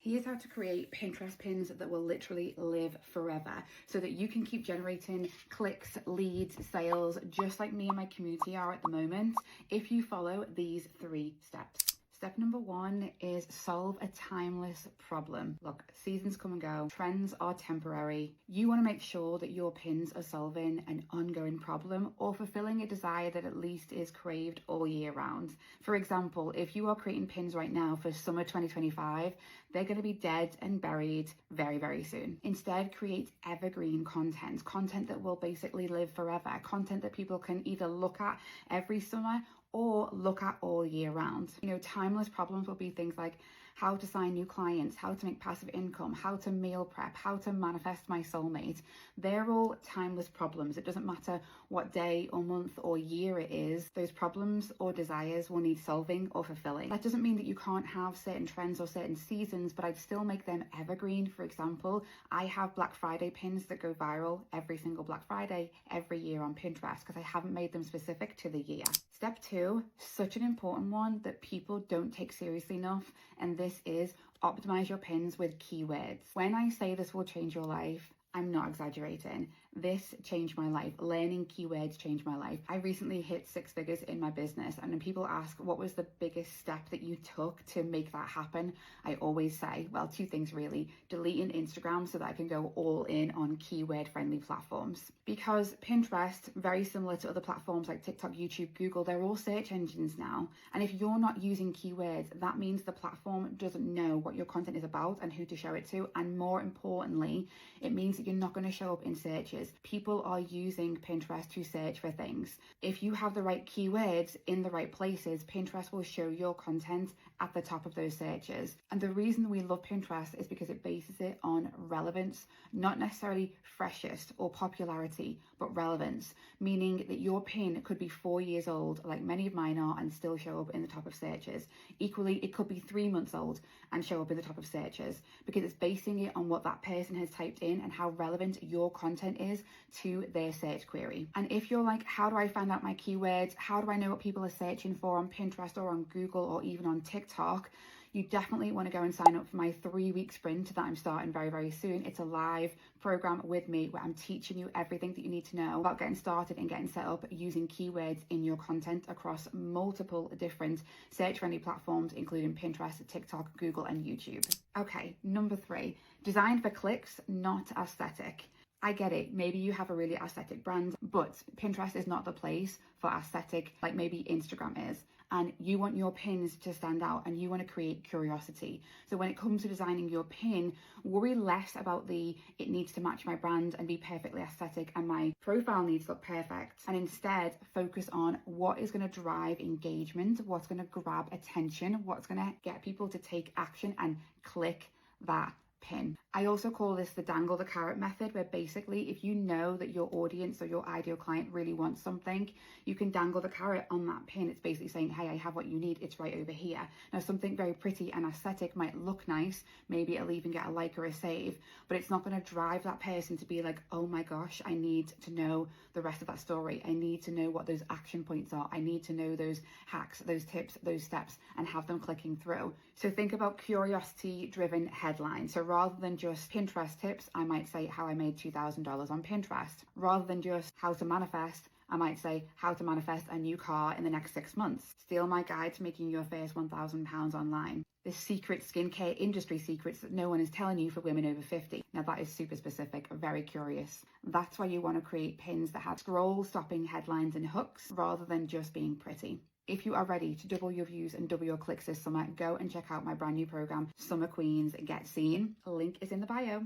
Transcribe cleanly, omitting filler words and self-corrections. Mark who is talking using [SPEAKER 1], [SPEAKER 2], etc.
[SPEAKER 1] Here's how to create Pinterest pins that will literally live forever so that you can keep generating clicks, leads, sales, just like me and my community are at the moment if you follow these 3 steps. Step number 1 is solve a timeless problem. Look, seasons come and go, trends are temporary. You want to make sure that your pins are solving an ongoing problem or fulfilling a desire that at least is craved all year round. For example, if you are creating pins right now for summer 2025, they're going to be dead and buried very, very soon. Instead, create evergreen content that will basically live forever, content that people can either look at every summer or look at all year round. Timeless problems will be things like how to sign new clients, how to make passive income, how to meal prep, how to manifest my soulmate. They're all timeless problems. It doesn't matter what day or month or year it is, those problems or desires will need solving or fulfilling. That doesn't mean that you can't have certain trends or certain seasons, but I'd still make them evergreen. For example, I have Black Friday pins that go viral every single Black Friday every year on Pinterest because I haven't made them specific to the year. Step 2, such an important one that people don't take seriously enough, and this is optimize your pins with keywords. When I say this will change your life, I'm not exaggerating. This changed my life. Learning keywords changed my life. I recently hit 6 figures in my business, and when people ask what was the biggest step that you took to make that happen, I always say, well, 2 things really. Deleting Instagram so that I can go all in on keyword friendly platforms. Because Pinterest, very similar to other platforms like TikTok, YouTube, Google, they're all search engines now. And if you're not using keywords, that means the platform doesn't know what your content is about and who to show it to. And more importantly, it means that you're not going to show up in searches. People are using Pinterest to search for things. If you have the right keywords in the right places, Pinterest will show your content at the top of those searches. And the reason we love Pinterest is because it bases it on relevance, not necessarily freshest or popularity, but relevance, meaning that your pin could be 4 years old, like many of mine are, and still show up in the top of searches. Equally, it could be 3 months old and show up in the top of searches because it's basing it on what that person has typed in and how relevant your content is to their search query. And if you're like, how do I find out my keywords? How do I know what people are searching for on Pinterest or on Google or even on TikTok? You definitely want to go and sign up for my 3-week sprint that I'm starting very, very soon. It's a live program with me where I'm teaching you everything that you need to know about getting started and getting set up using keywords in your content across multiple different search-friendly platforms, including Pinterest, TikTok, Google, and YouTube. Okay, number 3, design for clicks, not aesthetic. I get it. Maybe you have a really aesthetic brand, but Pinterest is not the place for aesthetic like maybe Instagram is. And you want your pins to stand out and you want to create curiosity. So when it comes to designing your pin, worry less about it needs to match my brand and be perfectly aesthetic and my profile needs to look perfect. And instead focus on what is going to drive engagement, what's going to grab attention, what's going to get people to take action and click that pin. I also call this the dangle the carrot method, where basically if you know that your audience or your ideal client really wants something, you can dangle the carrot on that pin. It's basically saying, hey, I have what you need, it's right over here. Now, something very pretty and aesthetic might look nice, maybe it'll even get a like or a save, but it's not going to drive that person to be like, oh my gosh, I need to know the rest of that story. I need to know what those action points are. I need to know those hacks, those tips, those steps, and have them clicking through. So think about curiosity driven headlines. So rather than just Pinterest tips, I might say how I made $2,000 on Pinterest. Rather than just how to manifest, I might say how to manifest a new car in the next 6 months. Steal my guide to making your first £1,000 online. The secret skincare industry secrets that no one is telling you for women over 50. Now that is super specific, very curious. That's why you want to create pins that have scroll stopping headlines and hooks rather than just being pretty. If you are ready to double your views and double your clicks this summer, go and check out my brand new program, Summer Queens Get Seen. Link is in the bio.